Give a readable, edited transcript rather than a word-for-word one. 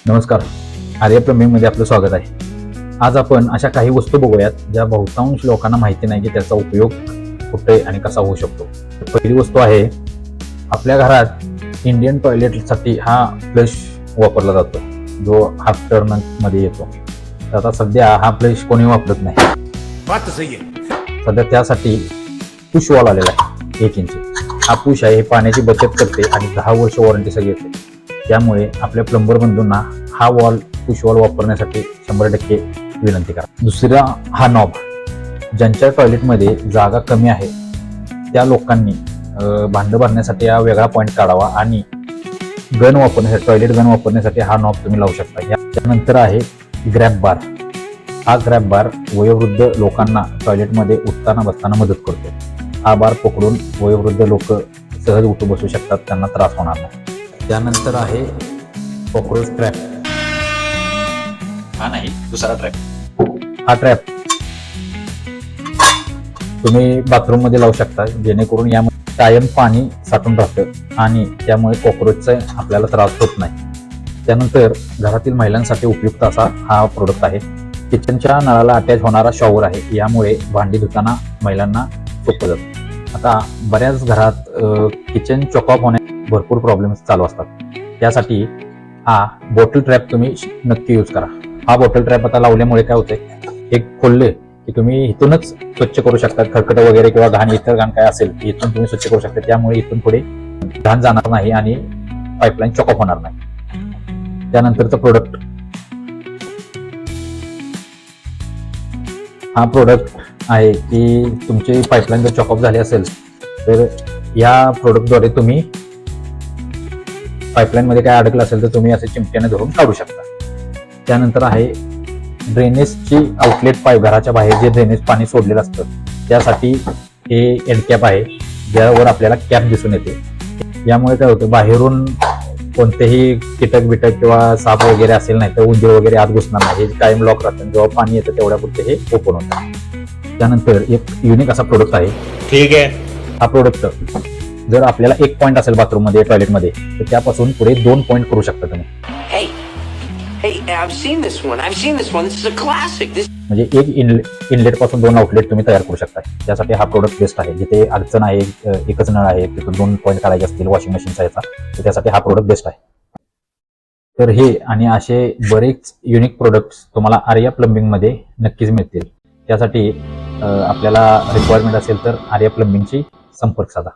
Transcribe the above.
नमस्कार, आर्य प्लंबिंगमध्ये आपलं स्वागत आहे. आज आपण अशा काही वस्तू बघूयात ज्या बहुतांश लोकांना माहिती नाही की त्याचा उपयोग कुठे आणि कसा होऊ शकतो. पहिली वस्तू आहे, आपल्या घरात इंडियन टॉयलेटसाठी हा फ्लश वापरला जातो जो हाफ टर्न मध्ये येतो. तर आता सध्या हा फ्लश कोणी वापरत नाही. सध्या त्यासाठी पुश वॉल आलेला आहे 1 इंच. हा पुश आहे, हे पाण्याची बचत करते आणि 10 वर्ष वॉरंटी सगळी येते. त्यामुळे आपल्या प्लंबर बंधूंना हा पुश वॉल वापरण्यासाठी 100% विनंती करा. दुसरा हा नॉब, ज्यांच्या टॉयलेटमध्ये जागा कमी आहे त्या लोकांनी भांडं भरण्यासाठी हा वेगळा पॉईंट काढावा आणि गन वापरण्यासाठी, टॉयलेट गन वापरण्यासाठी हा नॉब तुम्ही लावू शकता. त्यानंतर आहे ग्रॅब बार. हा ग्रॅब बार वयोवृद्ध लोकांना टॉयलेटमध्ये उठताना बसताना मदत करतो. हा बार पकडून वयोवृद्ध लोक सहज उठू बसू शकतात, त्यांना त्रास होणार नाही. त्यानंतर आहे कॉक्रोच ट्रॅप. हा नाही, दुसरा ट्रॅप. हा ट्रॅप तुम्ही बाथरूम मध्ये लावू शकता, जेणेकरून यामध्ये कायम पाणी साठून राहतं आणि त्यामुळे कॉक्रोचचा आपल्याला त्रास होत नाही. त्यानंतर घरातील महिलांसाठी उपयुक्त असा हा प्रोडक्ट आहे. किचनच्या नळाला अटॅच होणारा शॉवर आहे. यामुळे भांडी धुताना महिलांना सोपं जातं. आता बऱ्याच घरात किचन चॉकअप होण्या भरपूर प्रॉब्लेम्स चालू असतात. त्यासाठी हा बॉटल ट्रॅप तुम्ही नक्की यूज करा. हा बॉटल ट्रॅप आता लावल्यामुळे काय होतंय, एक खोलले की तुम्ही इथूनच स्वच्छ करू शकता. खरकट वगैरे किंवा घाण, इतर घाण काय असेल इथून तुम्ही स्वच्छ करू शकता. त्यामुळे इथून पुढे घाण जाणार नाही आणि पाईपलाईन चॉकअप होणार नाही. त्यानंतरचं प्रोडक्ट, हा प्रोडक्ट आहे की तुमची पाईपलाईन जर चॉकअप झाली असेल तर या प्रोडक्टद्वारे तुम्ही पाईपलाईन मध्ये काय अडकलं असेल तर तुम्ही असे चिमट्याने धरून काढू शकता. त्यानंतर आहे ड्रेनेजची आउटलेट पाईप. घराच्या बाहेर जे ड्रेनेज पाणी सोडलेलं असतं त्यासाठी हे एंड कॅप आहे, ज्यावर आपल्याला कॅप दिसून येते. यामुळे काय होतं, बाहेरून कोणतेही कीटक बिटक किंवा साप वगैरे असेल नाही तर उंदीर वगैरे आत घुसणार नाही. हे कायम लॉक राहतं. जेव्हा पाणी येतं तेवढ्यापुरते हे ओपन होतं. त्यानंतर एक युनिक असा प्रोडक्ट आहे. ठीक आहे. हा प्रोडक्ट जर आपल्याला 1 पॉईंट असेल बाथरूम मध्ये, टॉयलेट मध्ये, तर त्यापासून पुढे 2 पॉईंट करू शकता तुम्ही. म्हणजे एक इनलेट पासून 2 आउटलेट तुम्ही तयार करू शकता. त्यासाठी हा प्रोडक्ट बेस्ट आहे. जिथे अडचण आहे, एकच नळ आहे, तिथून 2 पॉईंट काढायचे असतील वॉशिंग मशीनचा याचा, तर त्यासाठी हा प्रोडक्ट बेस्ट आहे. तर हे आणि असे बरेच युनिक प्रोडक्ट्स तुम्हाला आर्या प्लंबिंग मध्ये नक्कीच मिळतील. त्यासाठी आपल्याला रिक्वायरमेंट असेल तर आर्या प्लंबिंगची संपर्क साधा.